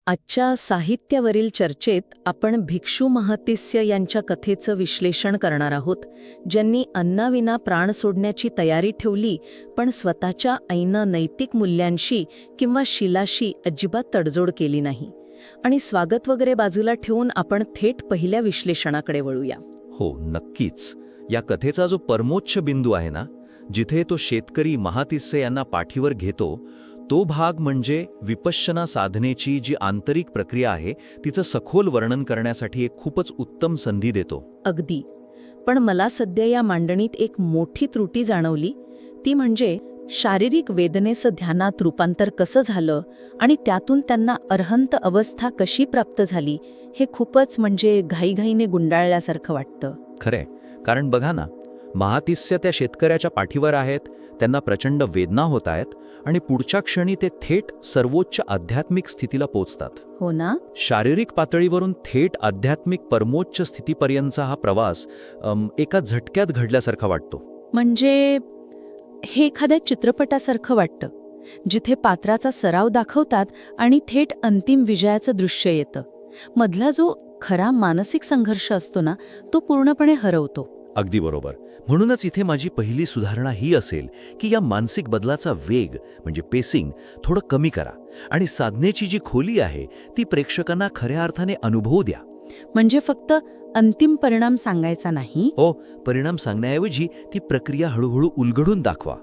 आजच्या साहित्यावरील चर्चेत आपण भिक्षू महतिस्य यांच्या कथेचं विश्लेषण करणार आहोत, ज्यांनी अन्नाविना प्राण सोडण्याची तयारी ठेवली, पण स्वतःच्या ऐन नैतिक मूल्यांशी किंवा शिलाशी अजिबात तडजोड केली नाही. आणि स्वागत वगैरे बाजूला ठेवून आपण थेट पहिल्या विश्लेषणाकडे वळूया. हो, नक्कीच. या कथेचा जो परमोच्च बिंदू आहे ना, जिथे तो शेतकरी महातिस्य यांना पाठीवर घेतो, तो भाग म्हणजे विपश्यना साधनेची जी आंतरिक प्रक्रिया आहे तिचं सखोल वर्णन करण्यासाठी एक खूपच उत्तम संधी देतो. अगदी. पण मला सध्या या मांडणीत एक मोठी त्रुटी जाणवली, ती म्हणजे शारीरिक वेदनेचं ध्यानात रूपांतर कसं झालं आणि त्यातून त्यांना अर्हंत अवस्था कशी प्राप्त झाली, हे खूपच म्हणजे घाईघाईने गुंडाळल्यासारखं वाटतं. खरंय, कारण बघा ना, महातिस्य त्या शेतकऱ्याच्या पाठीवर आहेत, त्यांना प्रचंड वेदना होत आहेत आणि पुढच्या क्षणी ते थेट सर्वोच्च आध्यात्मिक स्थितीला पोचतात. हो ना? शारीरिक पातळीवरून थेट आध्यात्मिक परमोच्च स्थितीपर्यंतचा हा प्रवास एका झटक्यात घडल्यासारखा वाटतो. म्हणजे हे एखाद्या चित्रपटासारखं वाटतं, जिथे पात्राचा सराव दाखवतात आणि थेट अंतिम विजयाचं दृश्य येतं. मधला जो खरा मानसिक संघर्ष असतो ना, तो पूर्णपणे हरवतो. अगदी बरोबर. म्हणूनच इथे माझी पहिली सुधारणा ही असेल की या मानसिक बदलाचा वेग म्हणजे पेसिंग थोडं कमी करा आणि साधनेची जी खोली आहे ती प्रेक्षकांना खऱ्या अर्थाने अनुभवू द्या. म्हणजे फक्त अंतिम परिणाम सांगायचा नाही. हो, परिणाम सांगण्याऐवजी ती प्रक्रिया हळूहळू उलगडून दाखवा.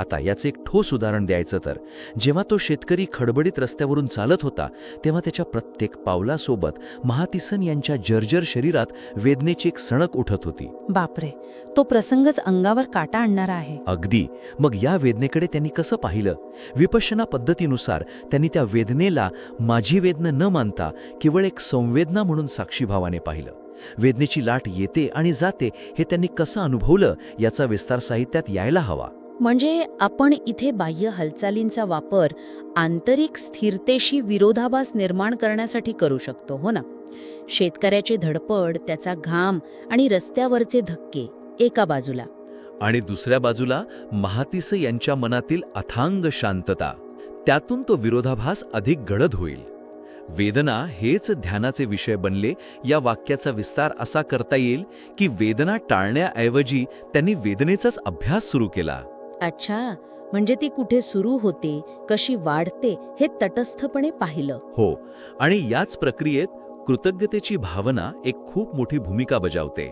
आता याचे एक ठोस उदाहरण द्यायचं तर, जेव्हा तो शेतकरी खडबडीत रस्त्यावरून चालत होता तेव्हा त्याच्या प्रत्येक पावलासोबत महातिसन यांच्या जर्जर शरीरात वेदनेची एक सणक उठत होती. बापरे, तो प्रसंगच अंगावर काटा आणणारा आहे. अगदी. मग या वेदनेकडे त्यांनी कसं पाहिलं? विपश्यना पद्धतीनुसार त्यांनी त्या वेदनेला माझी वेदना न मानता केवळ एक संवेदना म्हणून साक्षीभावाने पाहिलं. वेदनेची लाट येते आणि जाते हे त्यांनी कसं अनुभवलं याचा विस्तार साहित्यात यायला हवा. म्हणजे आपण इथे बाह्य हालचालींचा वापर आंतरिक स्थिरतेशी विरोधाभास निर्माण करण्यासाठी करू शकतो, हो ना? शेतकऱ्याची धडपड, त्याचा घाम आणि रस्त्यावरचे धक्के एका बाजूला, आणि दुसऱ्या बाजूला महातिस यांच्या मनातील अथांग शांतता. त्यातून तो विरोधाभास अधिक गडद होईल. वेदना हेच ध्यानाचे विषय बनले या वाक्याचा विस्तार असा करता येईल की वेदना टाळण्याऐवजी त्यांनी वेदनेचाच अभ्यास सुरू केला. अच्छा, म्हणजे ती कुठे सुरू होते, कशी वाढते हे तटस्थपणे पाहिलं. हो, आणि याच प्रक्रियेत कृतज्ञतेची भावना एक खूप मोठी भूमिका बजावते.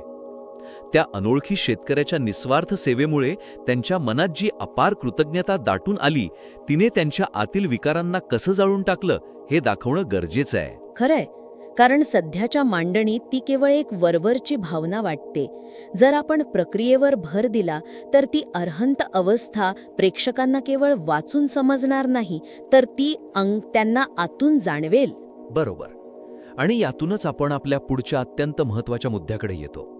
त्या अनोळखी शेतकऱ्याच्या निस्वार्थ सेवेमुळे त्यांच्या मनात जी अपार कृतज्ञता दाटून आली, तिने त्यांच्या आतील विकारांना कसं जाळून टाकलं हे दाखवणं गरजेचं आहे. खरंय, कारण सध्याच्या मांडणीत ती केवळ एक वरवरची भावना वाटते. जर आपण प्रक्रियेवर भर दिला तर ती अर्हंत अवस्था प्रेक्षकांना केवळ वाचून समजणार नाही, तर ती त्यांना आतून जाणवेल. बरोबर. आणि यातूनच आपण आपल्या पुढच्या अत्यंत महत्त्वाच्या मुद्द्याकडे येतो.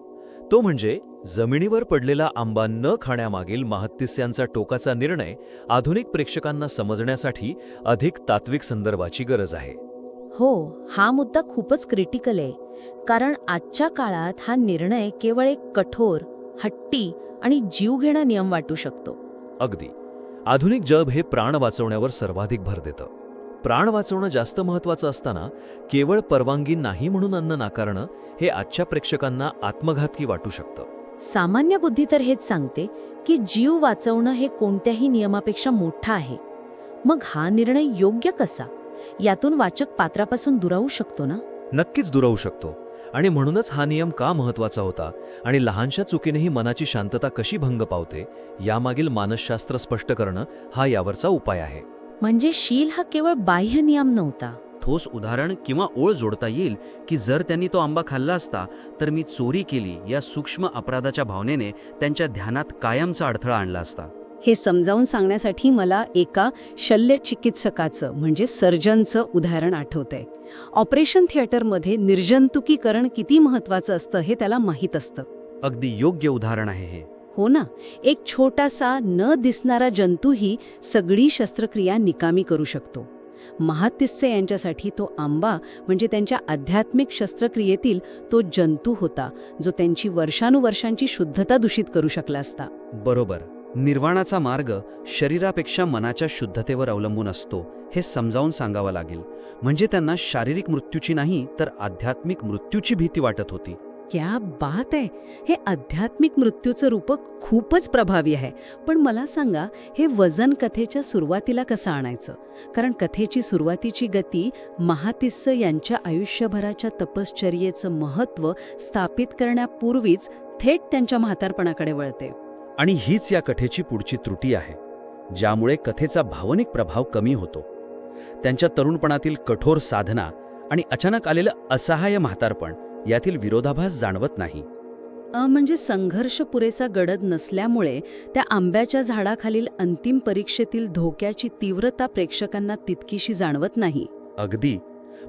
तो म्हणजे जमिनीवर पडलेला आंबा न खाण्यामागील महातिस्यांचा टोकाचा निर्णय आधुनिक प्रेक्षकांना समजण्यासाठी अधिक तात्विक संदर्भाची गरज आहे. हो, हा मुद्दा खूपच क्रिटिकल आहे, कारण आजच्या काळात हा निर्णय केवळ एक कठोर, हट्टी आणि जीवघेणा नियम वाटू शकतो. अगदी. आधुनिक जग हे प्राण वाचवण्यावर सर्वाधिक भर देतं. प्राण वाचवणं जास्त महत्त्वाचं असताना केवळ परवानगी नाही म्हणून अन्न नाकारणं हे आजच्या प्रेक्षकांना आत्मघातकी वाटू शकतं. सामान्य बुद्धी तर हेच सांगते की जीव वाचवणं हे कोणत्याही नियमापेक्षा मोठं आहे. मग हा निर्णय योग्य कसा? यातून वाचक पात्रापासून दुरावू शकतो ना? नक्कीच दुरावू शकतो. आणि म्हणूनच हा नियम का महत्त्वाचा होता आणि लहानशा चुकीनेही मनाची शांतता कशी भंग पावते यामागील मानसशास्त्र स्पष्ट करणं हा यावरचा उपाय आहे. म्हणजे शील हा केवळ बाह्य नियम नव्हता. ठोस उदाहरण किंवा ओळ जोडता येईल की जर त्यांनी तो आंबा खाल्ला असता तर मी चोरी केली या सूक्ष्म अपराधाच्या भावनेने त्यांच्या ध्यानात कायमचा अडथळा आणला असता. हे समजावून सांगण्यासाठी मला एका शल्यचिकित्सकाचं म्हणजे सर्जनचं उदाहरण आठवतंय. ऑपरेशन थिएटरमध्ये निर्जंतुकीकरण किती महत्त्वाचं असतं हे त्याला माहीत असतं. अगदी योग्य उदाहरण आहे हे. हो ना, एक छोटासा न दिसणारा जंतूही सगळी शस्त्रक्रिया निकामी करू शकतो. महातिस्य यांच्यासाठी तो आंबा म्हणजे त्यांच्या आध्यात्मिक शस्त्रक्रियेतील तो जंतू होता, जो त्यांची वर्षानुवर्षांची शुद्धता दूषित करू शकला असता. बरोबर. निर्वाणाचा मार्ग शरीरापेक्षा मनाच्या शुद्धतेवर अवलंबून असतो हे समजावून सांगावं लागेल. म्हणजे त्यांना शारीरिक मृत्यूची नाही तर आध्यात्मिक मृत्यूची भीती वाटत होती. क्या बात आहे. हे आध्यात्मिक मृत्यूचं रूपक खूपच प्रभावी आहे. पण मला सांगा, हे वजन कथेच्या सुरुवातीला कसं आणायचं? कारण कथेची सुरुवातीची गती महातिस्स यांच्या आयुष्यभराच्या तपश्चर्येचं महत्त्व स्थापित करण्यापूर्वीच थेट त्यांच्या म्हातारपणाकडे वळते. आणि हीच या कथेची पुढची त्रुटी आहे, ज्यामुळे कथेचा भावनिक प्रभाव कमी होतो. त्यांच्या तरुणपणातील कठोर साधना आणि अचानक आलेलं असहाय्य म्हातारपण यातील विरोधाभास जाणवत नाही. म्हणजे संघर्ष पुरेसा गडद नसल्यामुळे त्या आंब्याच्या झाडाखालील अंतिम परीक्षेतील धोक्याची तीव्रता प्रेक्षकांना तितकीशी जाणवत नाही. अगदी.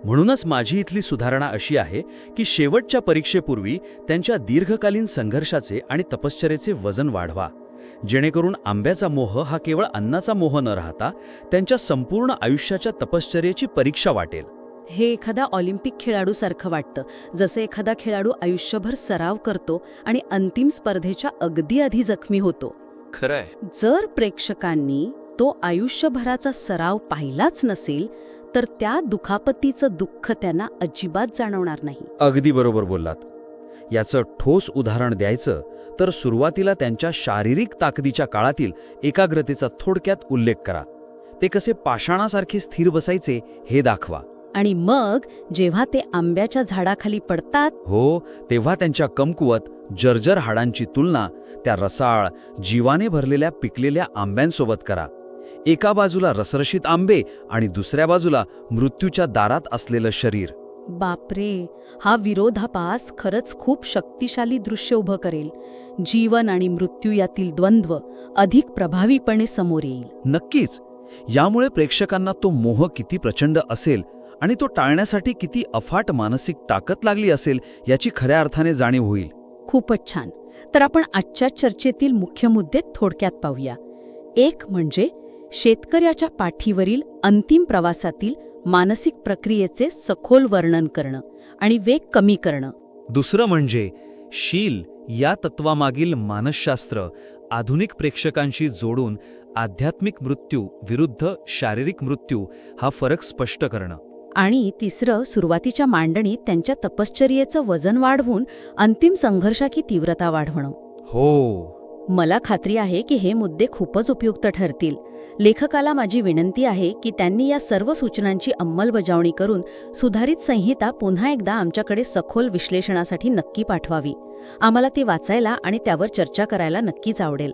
म्हणूनच माझी इथली सुधारणा अशी आहे की शेवटच्या परीक्षेपूर्वी त्यांच्या दीर्घकालीन संघर्षाचे आणि तपश्चर्येचे वजन वाढवा, जेणेकरून आंब्याचा मोह हा केवळ अन्नाचा मोह न राहता त्यांच्या संपूर्ण आयुष्याच्या तपश्चर्येची परीक्षा वाटेल. हे एखादा ऑलिम्पिक खेळाडूसारखं वाटतं, जसं एखादा खेळाडू आयुष्यभर सराव करतो आणि अंतिम स्पर्धेच्या अगदी आधी जखमी होतो. खरंय. जर प्रेक्षकांनी तो आयुष्यभराचा सराव पाहिलाच नसेल तर त्या दुखापतीचं दुःख त्यांना अजिबात जाणवणार नाही. अगदी बरोबर बोललात. याचं ठोस उदाहरण द्यायचं तर सुरुवातीला त्यांच्या शारीरिक ताकदीच्या काळातील एकाग्रतेचा थोडक्यात उल्लेख करा. ते कसे पाषाणासारखे स्थिर बसायचे हे दाखवा. आणि मग जेव्हा ते आंब्याच्या झाडाखाली पडतात, हो, तेव्हा त्यांच्या कमकुवत जर्जर हाडांची तुलना त्या रसाळ, जीवाने भरलेल्या पिकलेल्या आंब्यांसोबत करा. एका बाजूला रसरशीत आंबे आणि दुसऱ्या बाजूला मृत्यूच्या दारात असलेलं शरीर. बापरे, हा विरोधाभास खरंच खूप शक्तिशाली दृश्य उभं करेल. जीवन आणि मृत्यू यातील द्वंद्व अधिक प्रभावीपणे समोर येईल. नक्कीच. यामुळे प्रेक्षकांना तो मोह किती प्रचंड असेल आणि तो टाळण्यासाठी किती अफाट मानसिक ताकद लागली असेल याची खऱ्या अर्थाने जाणीव होईल. खूपच छान. तर आपण आजच्या चर्चेतील मुख्य मुद्दे थोडक्यात पाहूया. एक म्हणजे शेतकऱ्याच्या पाठीवरील अंतिम प्रवासातील मानसिक प्रक्रियेचे सखोल वर्णन करणं आणि वेग कमी करणं. दुसरं म्हणजे शील या तत्वामागील मानसशास्त्र आधुनिक प्रेक्षकांशी जोडून आध्यात्मिक मृत्यू विरुद्ध शारीरिक मृत्यू हा फरक स्पष्ट करणं. आणि तिसरं, सुरुवातीच्या मांडणीत त्यांच्या तपश्चर्येचं वजन वाढवून अंतिम संघर्षाची तीव्रता वाढवणं. हो, मला खात्री आहे की हे मुद्दे खूपच उपयुक्त ठरतील. लेखकाला माझी विनंती आहे की त्यांनी या सर्व सूचनांची अंमलबजावणी करून सुधारित संहिता पुन्हा एकदा आमच्याकडे सखोल विश्लेषणासाठी नक्की पाठवावी. आम्हाला ती वाचायला आणि त्यावर चर्चा करायला नक्कीच आवडेल.